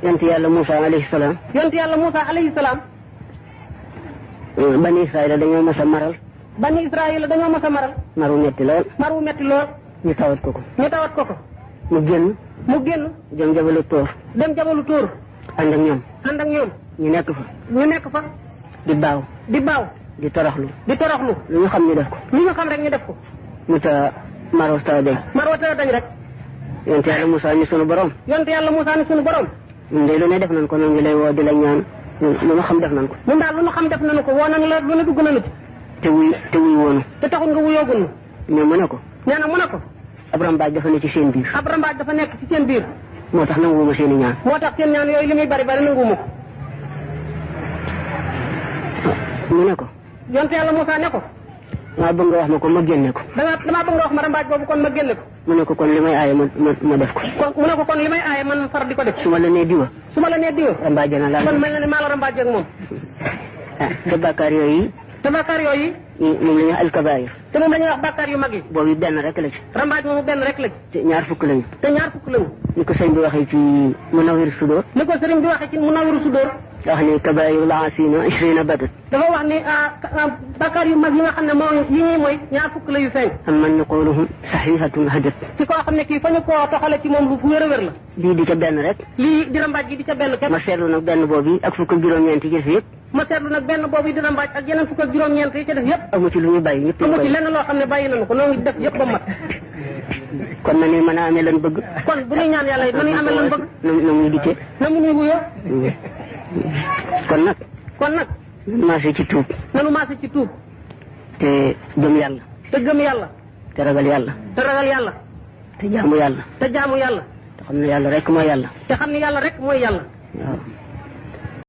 yonent yàlla Moussa alayhi salaam. yonent yàlla Moussa alayhi salaam. bani Israël dañoo mas a maral. bani Israël dañoo mas a maral. maru metti lool. maru metti lool. ñu tawat ko ko. ñu tawat ko ko. mu génn. mu génn. dem jabalu tóor. dem jabalu tóor. ànd ak ñoom. ànd ak ñoom. ñu nekk fa. ñu nekk fa. di baaw. di baaw. di toroxlu. di toroxlu. lu ñu xam ñu def ko. lu ñu xam rek ñu def ko. mu ta maro taw dañ. maro taw dañ rek. yonent yàlla Moussa ni sunu borom. yonent yàlla Moussa ni sunu borom. ñun de lu ne def nañ ko ñoo ngi lay woo di la ñaan lu ñu xam def nañ ko. ñun daal lu ñu xam def nañu ko woo nañu la lu ne dugg nañu ci. te wuy woonu. te taxul nga wuyoogun. mais mu ne ko. nee na mu ne ko. ab rambaaj dafa nekk ci seen biir. ab rambaaj dafa nekk ci seen biir. moo tax nanguwuma seen i ñaan. moo tax seen ñaan yooyu li muy bari bari nanguwuma ko. mu ne ko. yonent yàlla Moussa ne ko. damaa bëgg nga wax ma ko ma génne ko. damaa bëgg nga wax ma rambaaj boobu kon ma génne ko. mu ne ko kon li may aaye ma def ko. mu ne ko kon li may aaye man far di ko def. su ma la nee diwa. rambaaj na la. kon mel na ne maa la rambaaj ak moom. te bàkkaar yooyu. moom la ñuy wax alkabaayir. te moom la ñuy wax bàkkaar yu mag yi. boobu benn rek la ci. rambaaj moomu benn rek la ci. te ñaar fukk lañu. ni ko sëñ bi waxee ci Munawwir Sudóor. ni ko sëriñ bi waxee ci Munawwir Sudóor. wax ni kabaayiru laasina 20 badat. dafa wax ni bàkkaar yu mag yi nga xam ne moo yi ñuy mooy ñaar fukk la yu feeñ. am man naquluhum saxihatun hadat. ci koo xam ne kii fa ñu koo toxale ci moom lu wér a wér la. lii di ca benn rek. lii di rambaaj gi di ca benn képp. ma seetlu nag benn boobu ak fukk ak juróom-ñeent yi ci def yëpp. ma seetlu nag benn boobu di rambaaj ak yeneen fukk ak juróom-ñeent yi ci def yëpp. amu ci lu ñu bàyyi ñëpp. amu ci lenn loo xam ne bàyyi nañu ko noo ngi def yëpp ba mat. kon na ni mën a amee lan bëgg. kon bu ñuy ñaan yàlla it nañuy amee lan bëgg. na mu ñu dikkee. na mu ñuy wuyoo. kon nag. nanu maase ci tuub. te gëm yàlla. te ragal yàlla. te jaamu yàlla. te xam ne yàlla rek mooy yàlla. waaw.